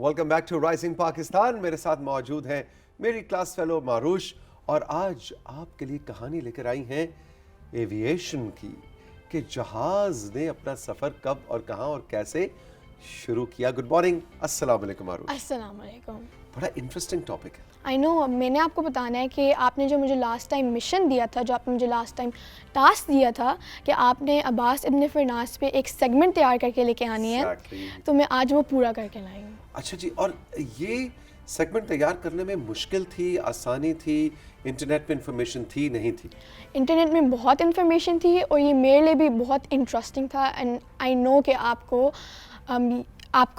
Welcome back to rising Pakistan. میرے ساتھ موجود ہیں میری کلاس فیلو معروش, اور آج آپ کے لیے کہانی لے کر آئی ہیں ایوییشن کی, کہ جہاز نے اپنا سفر کب اور کہاں اور کیسے شروع کیا. گڈ مارننگ, السلام علیکم معروش. السلام علیکم. بڑا انٹرسٹنگ ٹاپک ہے. آئی نو, میں نے آپ کو بتانا ہے کہ آپ نے جو مجھے لاسٹ ٹائم مشن دیا تھا, جو آپ نے مجھے لاسٹ ٹائم ٹاسک دیا تھا کہ آپ نے عباس ابن فرناس پہ ایک سیگمنٹ تیار کر کے لے کے آنی ہے, تو میں آج وہ پورا کر کے لائی ہوں. اچھا جی, اور یہ سیگمنٹ تیار کرنے میں مشکل تھی, آسانی تھی, انٹرنیٹ پہ انفارمیشن تھی, نہیں تھی؟ انٹرنیٹ میں بہت انفارمیشن تھی اور یہ میرے لیے بھی بہت انٹرسٹنگ تھا, اینڈ آئی نو کہ آپ کو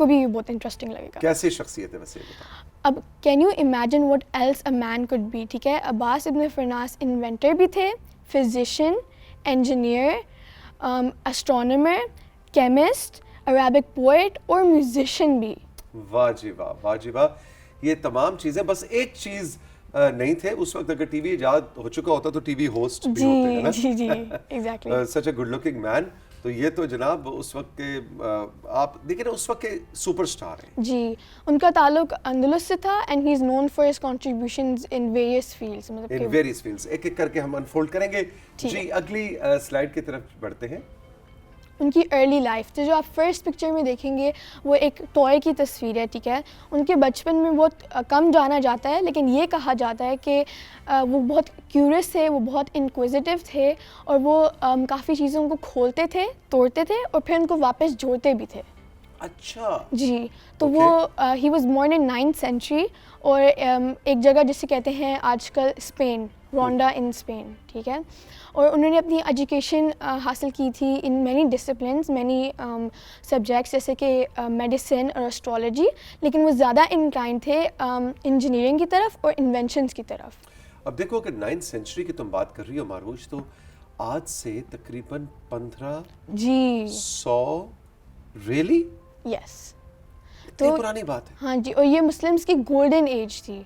بھی بہت انٹرسٹنگ لگے گا. کیسی شخصیت ہے ویسے بتاؤ. اب can you imagine what else a man could be. ٹھیک ہے, عباس ابن فرناس انوینٹر بھی تھے, physician, engineer, astronomer, chemist, Arabic poet اور میوزیشین بھی. واہ جی واہ, واہ جی واہ. یہ تمام چیزیں, بس ایک چیز نہیں تھے اس وقت. اگر ٹی وی ایجاد ہو چکا ہوتا تو ٹی وی ہوسٹ بھی ہوتے ہیں نا. جی جی exactly. Such a good looking man. تو یہ تو جناب اس وقت کے, آپ دیکھیں نا, اس وقت کے سپر اسٹار ہیں. جی, ان کا تعلق اندلس سے تھا, and he is known for his contributions in various fields. In various fields ایک ایک کر کے ہم انفولڈ کریں گے. جی, اگلی سلائیڈ کی طرف بڑھتے ہیں. ان کی ارلی لائف تو جو آپ فرسٹ پکچر میں دیکھیں گے وہ ایک ٹوائے کی تصویر ہے. ٹھیک ہے, ان کے بچپن میں بہت کم جانا جاتا ہے, لیکن یہ کہا جاتا ہے کہ وہ بہت کیوریس تھے, وہ بہت انکویزیٹیو تھے, اور وہ کافی چیزوں کو کھولتے تھے, توڑتے تھے, اور پھر ان کو واپس جوڑتے بھی تھے. اچھا جی, تو وہ he was born in 9th century, اور ایک جگہ جسے کہتے ہیں آج کل اسپین, رونڈا ان اسپین. ٹھیک ہے, اور انہوں نے اپنی ایجوکیشن حاصل کی تھی in many disciplines, many subjects, جیسے کہ میڈیسن اور اسٹرالوجی, لیکن وہ زیادہ انکلائن تھے انجینئرنگ کی طرف اور انوینشنس کی طرف. اب دیکھو, کہ 9th century کی تم بات کر رہی ہو معروش, تو آج سے تقریباً 1500 ریلی. یس, تو پرانی بات ہے. ہاں جی, اور یہ مسلمس کی گولڈن ایج تھی,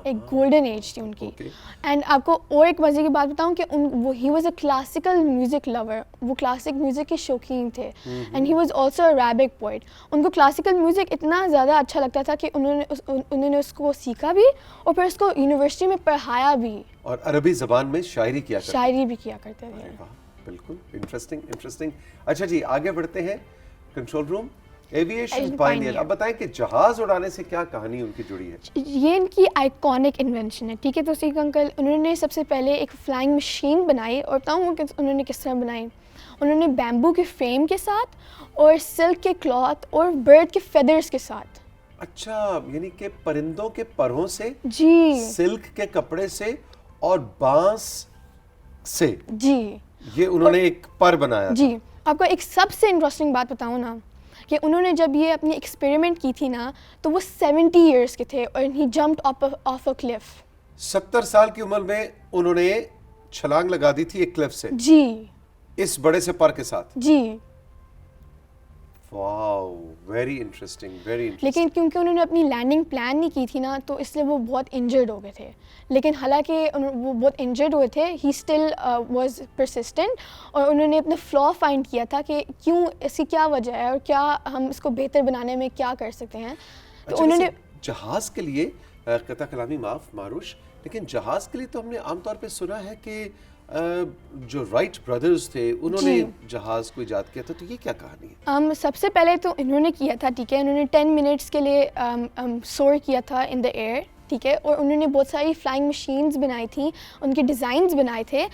ایک گولڈن ایج تھی ان کی. اینڈ آپ کو اور ایک مزے کی بات بتاؤں کہ he was a classical music lover, وہ کلاسک میوزک کے شوقین تھے, and he was also a Arabic poet. ان کو کلاسیکل میوزک اتنا زیادہ اچھا لگتا تھا کہ انہوں نے اس کو سیکھا بھی, اور پھر اس کو یونیورسٹی میں پڑھایا بھی, اور عربی زبان میں شاعری بھی کیا کرتے تھے. بالکل انٹرسٹنگ. اچھا جی, آگے بڑھتے ہیں. Control room, aviation pioneer. اب بتائیں کہ جہاز اڑانے سے کیا کہانی ان کی جڑی ہے. یہ ان کی آئیکونک انوینشن ہے. ٹھیک ہے, تو سیکھ انکل, انہوں نے سب سے پہلے ایک فلائنگ مشین بنائی, اور بتاؤں کہ انہوں نے کس طرح بنائی. انہوں نے بیمبو کے فریم کے ساتھ, اور سلک کے کلاتھ, اور برڈ کے فیدرز کے ساتھ. اچھا, یعنی کہ پرندوں کے پروں سے, جی, سلک کے کپڑے سے, اور بانس سے. جی, یہ انہوں نے ایک پر بنایا. جی, آپ کو ایک سب سے انٹرسٹنگ بات بتاؤں نا, کہ انہوں نے جب یہ اپنی ایکسپیریمنٹ کی تھی نا, تو وہ 70 ایئرس کے تھے, اور ہی جمپڈ آف اے کلف. 70 سال کی عمر میں انہوں نے چھلانگ لگا دی تھی ایک کلف سے. جی, اس بڑے سے پر کے ساتھ. جی, واو, ویری انٹرسٹنگ. لیکن کیونکہ انہوں نے اپنی لینڈنگ پلان نہیں کی تھی نا, تو اس لیے وہ بہت انجرڈ ہو گئے تھے. لیکن حالانکہ وہ بہت انجرڈ ہوئے تھے, ہی اسٹل واز پرسسٹنٹ, اور انہوں نے اپنا فلا فائنڈ کیا تھا کہ کیوں, اس کی کیا وجہ ہے, اور کیا ہم اس کو بہتر بنانے میں کیا کر سکتے ہیں. تو انہوں نے جہاز کے لیے, قطع کلامی معاف معروش, لیکن جہاز کے لیے تو ہم نے عام طور پہ سنا ہے کہ جو رائٹ برادرز تھے انہوں نے جہاز کو ایجاد کیا تھا, تو یہ کیا کہانی ہے؟ سب سے پہلے تو انہوں نے کیا تھا, ٹھیک ہے, انہوں نے 10 منٹس کے لیے سور کیا تھا ان دا ایئر. ٹھیک ہے, اور انہوں نے بہت ساری فلائنگ مشینز بنائی تھیں, ان کے ڈیزائنز بنائے تھے,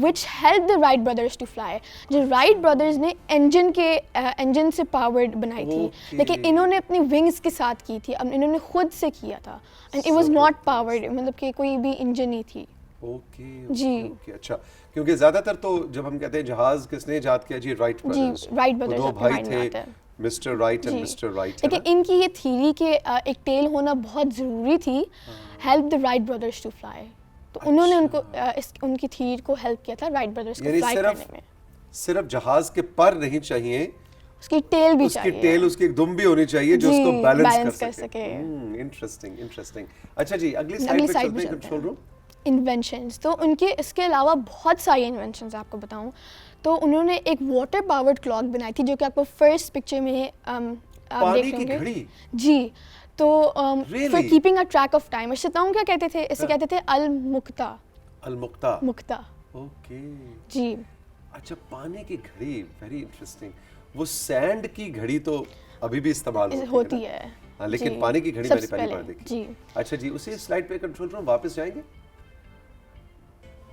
which help the Wright brothers to fly. جو رائٹ برادرز نے انجن سے پاورڈ بنائی تھی, لیکن انہوں نے اپنی ونگز کے ساتھ کی تھی, انہوں نے خود سے کیا تھا, and it was not powered, مطلب کہ کوئی بھی انجن نہیں تھی. جی, اچھا, کیونکہ زیادہ تر تو جب ہم کہتے ہیں جہاز کس نے ایجاد کیا, جی رائٹ برادرز, دو بھائی تھے, mister Wright and mister Wright. لیکن ان کی یہ تھیوری کہ ایک ٹیل ہونا بہت ضروری تھی, help the Wright brothers to fly. تو انہوں نے ان کی تھیوری کو ہیلپ کیا تھا رائٹ برادرز کو فلائی کرنے میں. صرف جہاز کے پر نہیں چاہیے, اس کی ٹیل بھی چاہیے, اس کی ٹیل, اس کی ایک دم بھی ہونی چاہیے جو اس کو بیلنس کر سکے. انٹرسٹنگ. اچھا جی, اگلی سائیڈ پہ چلتے ہیں. کنٹرول روم, انوینشنز. تو ان کے اس کے علاوہ بہت ساری انوینشنز آپ کو بتاؤں, تو انہوں نے ایک واٹر پاورڈ کلاک بنائی تھی, جو کہ آپ کو فرسٹ پکچر میں آپ پانی دیکھ کی لیں گے گھڑی جی. تو Really? For keeping a track of time. ارشتاؤں کیا کہتے تھے اسے؟ کہتے تھے المقتا. المقتا. مقتا اوکے. جی. اچھا پانی کی گھڑی ویری انٹرسٹنگ. وہ سینڈ کی گھڑی تو ابھی بھی استعمال ہوتی ہے ہاں لیکن جی. پانی کی گھڑی سب میں نے سے پہلی پہلے بار دیکھی. جی. اچھا جی اسی سلائڈ پہ کنٹرول روم واپس جائیں گے.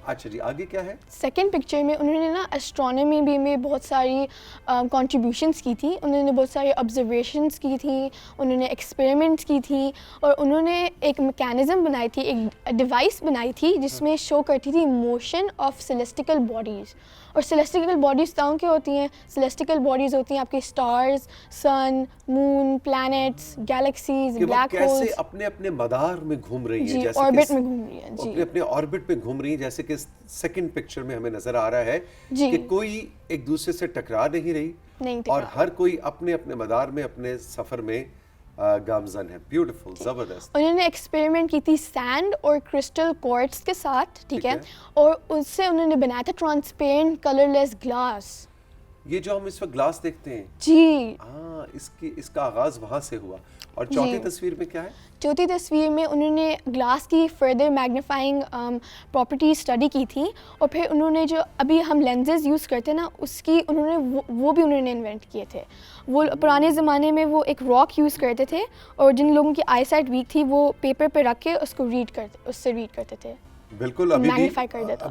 اچھا جی آگے کیا ہے؟ سیکنڈ پکچر میں انہوں نے نا اسٹرانومی بھی میں بہت ساری کنٹریبیوشنس کی تھی. انہوں نے بہت ساری آبزرویشنس کی تھیں, انہوں نے ایکسپیریمنٹس کی تھیں, اور انہوں نے ایک میکینزم بنائی تھی, ایک ڈیوائس بنائی تھی جس میں شو کرتی تھی موشن آف سیلیسٹیکل باڈیز. اور سیلیسٹیکل باڈیز تاؤں کیا ہوتی ہیں؟ سیلیسٹیکل باڈیز ہوتی ہیں آپ کی اسٹارز, سن, مون, پلانٹس, گیلیکسیز, بلیک ہولز. کیسے اپنے اپنے مدار میں گھوم رہی ہیں, جی جیسے آربٹ میں گھوم رہی ہیں. جی اپنے اپنے آربٹ میں گھوم رہی ہیں, جیسے کہ سیکنڈ پکچر میں ہمیں نظر آ رہا ہے جی. کہ کوئی ایک دوسرے سے ٹکرا نہیں رہی نہیں اور ہر کوئی اپنے اپنے مدار میں اپنے سفر میں گامزن ہے. بیوٹیفل, زبردست. انہوں نے ایکسپیریمنٹ کی تھی سینڈ اور کرسٹل کوارٹز کے ساتھ, ٹھیک ہے, اور اس سے انہوں نے بنایا تھا ٹرانسپیرنٹ کلر لیس گلاس. یہ جو ہم اس وقت گلاس دیکھتے ہیں جی ہاں اس کا آغاز وہاں سے ہوا. اور چوتھی تصویر میں کیا ہے؟ چوتھی تصویر میں انہوں نے گلاس کی فردر میگنیفائنگ پراپرٹی اسٹڈی کی تھی, اور پھر انہوں نے جو ابھی ہم لینزز یوز کرتے ہیں نا اس کی انہوں نے وہ بھی انہوں نے انوینٹ کیے تھے. وہ پرانے زمانے میں وہ ایک راک یوز کرتے تھے, اور جن لوگوں کی آئی سائٹ ویک تھی وہ پیپر پہ رکھ کے اس کو اس سے ریڈ کرتے تھے. بالکل, ابھی بھی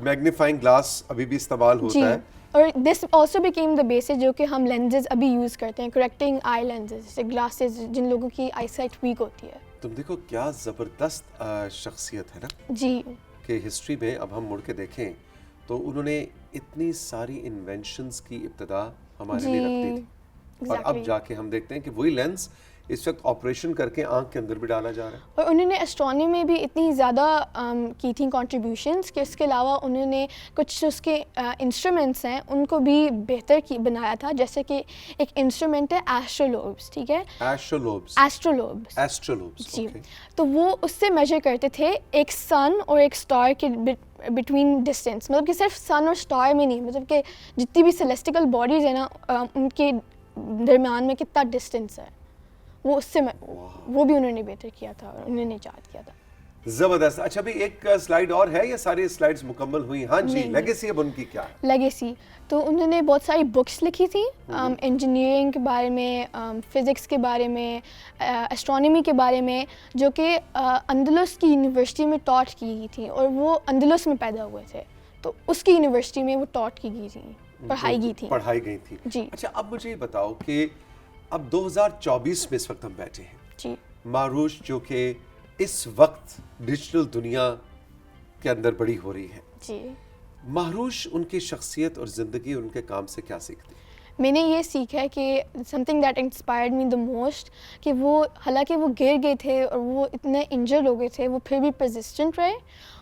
میگنیفائنگ گلاس ابھی بھی استعمال ہوتا ہے. اور this also became the basis جو کہ ہم لینزز ابھی یوز کرتے ہیں, کریکٹنگ آئی لینزز, گلاسز جن لوگوں کی آئی سائٹ ویک ہوتی ہے. تم دیکھو کیا زبردست شخصیت ہے نا جی, کہ ہسٹری میں اب ہم مڑ کے دیکھیں تو انہوں نے اتنی ساری انوینشنز کی ابتدا ہمارے لیے رکھ دی تھی, اور اب جا کے ہم دیکھتے ہیں کہ وہی لینس اس وقت آپریشن کر کے آنکھ کے اندر بھی ڈالا جا رہا ہے. اور انہوں نے اسٹرانومی میں بھی اتنی زیادہ کی تھیں کنٹریبیوشنس کہ اس کے علاوہ انہوں نے کچھ اس کے انسٹرومنٹس ہیں ان کو بھی بہتر بنایا تھا, جیسے کہ ایک انسٹرومنٹ ہے ایسٹرولوبس, ٹھیک ہے, ایسٹرولوبس جی. تو وہ اس سے میجر کرتے تھے ایک سن اور ایک اسٹار کے بٹوین ڈسٹینس, مطلب کہ صرف سن اور اسٹار میں نہیں, مطلب کہ جتنی بھی سیلیسٹیکل باڈیز ہیں نا ان کے درمیان میں کتنا ڈسٹینس ہے, وہ اس سے وہ بھی انہوں نے بہتر کیا تھا اور انہوں نے ایجاد کیا تھا. زبردست. اچھا بھی ایک سلائیڈ اور ہے یا ساری سلائیڈز مکمل ہوئی؟ ہاں جی, لیگیسی اب ان کی کیا ہے؟ لیگیسی تو انہوں نے بہت ساری بکس لکھی تھی انجینئرنگ کے بارے میں, فزکس کے بارے میں, اسٹرانومی کے بارے میں, جو کہ اندلس کی یونیورسٹی میں ٹاٹ کی گئی تھی, اور وہ اندلس میں پیدا ہوئے تھے تو اس کی یونیورسٹی میں وہ ٹاٹ کی گئی تھیں, پڑھائی گئی تھی. جی. اچھا اب مجھے یہ بتاؤ کہ اب 2024 میں اس وقت ہم بیٹھے ہیں جی, ماروش جو کہ اس وقت ڈیجیٹل دنیا کے اندر بڑی ہو رہی ہے جی, ماروش ان کی شخصیت اور زندگی اور ان کے کام سے کیا سیکھتی؟ میں نے یہ سیکھا ہے کہ some thing that inspired me the most, کہ وہ حالانکہ وہ گر گئے تھے اور وہ اتنے انجرڈ ہو گئے تھے, وہ پھر بھی پرسسٹنٹ رہے,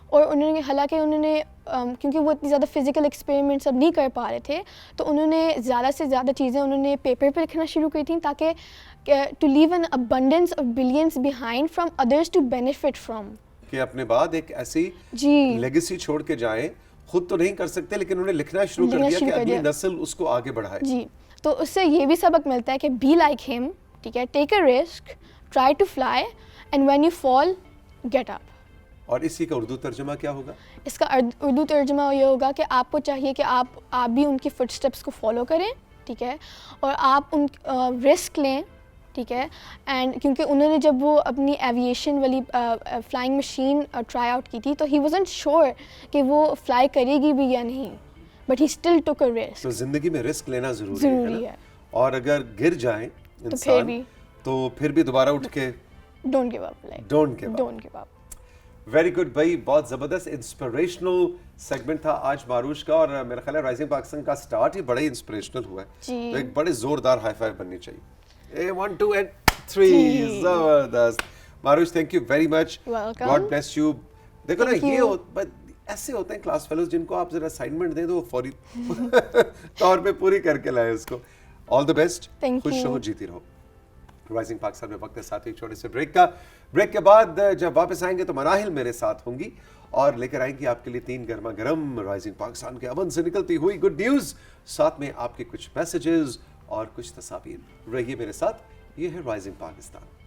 اور انہوں نے حالانکہ انہوں نے کیونکہ وہ اتنی زیادہ فزیکل ایکسپیریمنٹس اب نہیں کر پا رہے تھے تو انہوں نے زیادہ سے زیادہ چیزیں انہوں نے پیپر پہ لکھنا شروع کی تھیں, تاکہ to leave an abundance of billions behind from others to benefit from, کہ اپنے بعد ایک ایسی لیگیسی چھوڑ کے جائیں, خود تو نہیں کر سکتے لیکن انہوں نے لکھنا شروع کر دیا کہ اگلی نسل اس کو آگے بڑھائے. جی, تو اس سے یہ بھی سبق ملتا ہے کہ بی لائک ہم, ٹھیک ہے, take a risk, try to fly, and when you fall get up. اور اسی کا اردو ترجمہ کیا ہوگا؟ اس کا اردو ترجمہ یہ ہوگا کہ آپ کو چاہیے کہ آپ بھی ان کی فٹ اسٹیپس کو فالو کریں, ٹھیک ہے, اور آپ ان رسک لیں, ٹھیک ہے, اینڈ کیونکہ انہوں نے جب وہ اپنی ایویشن والی فلائنگ مشین ٹرائی آؤٹ کی تھی تو ہی وازنٹ شیور کہ وہ فلائی کرے گی بھی یا نہیں, but he still took a risk. تو زندگی میں رسک لینا ضروری ہے, اور اگر گر جائیں انسان تو پھر بھی دوبارہ اٹھ کے don't give up, don't give up. Very good بھائی, بہت زبردست انسپریشنل سیگمنٹ تھا آج ماروش کا, اور میرا خیال ہے رائزنگ پاکستان کا سٹارٹ ہی بڑا ہی انسپریشنل ہوا ہے, تو ایک بڑے زوردار ہائی فائیو بننی چاہیے. 1 2 and 3 زبردست. ماروش thank you very much, God bless you. دیکھو نا یہ ایسے ہوتے ہیں کلاس فیلوز جن کو آپ ذرا اسائنمنٹ دیں تو وہ فوری طور پہ پوری کر کے لائیں اس کو. آل دا بیسٹ, خوش رہو, جیتی رہو. رائزنگ پاکستان میں وقت ہے ساتھ ایک چھوٹے سے بریک کا. بریک کے بعد جب واپس آئیں گے تو مناہل میرے ساتھ ہوں گی اور لے کر آئیں گی آپ کے لیے 3 گرما گرم رائزنگ پاکستان کے امن سے نکلتی ہوئی گڈ نیوز, ساتھ میں آپ کے کچھ میسیجز اور کچھ تصاویر. رہیے میرے ساتھ یہ ہے رائزنگ پاکستان.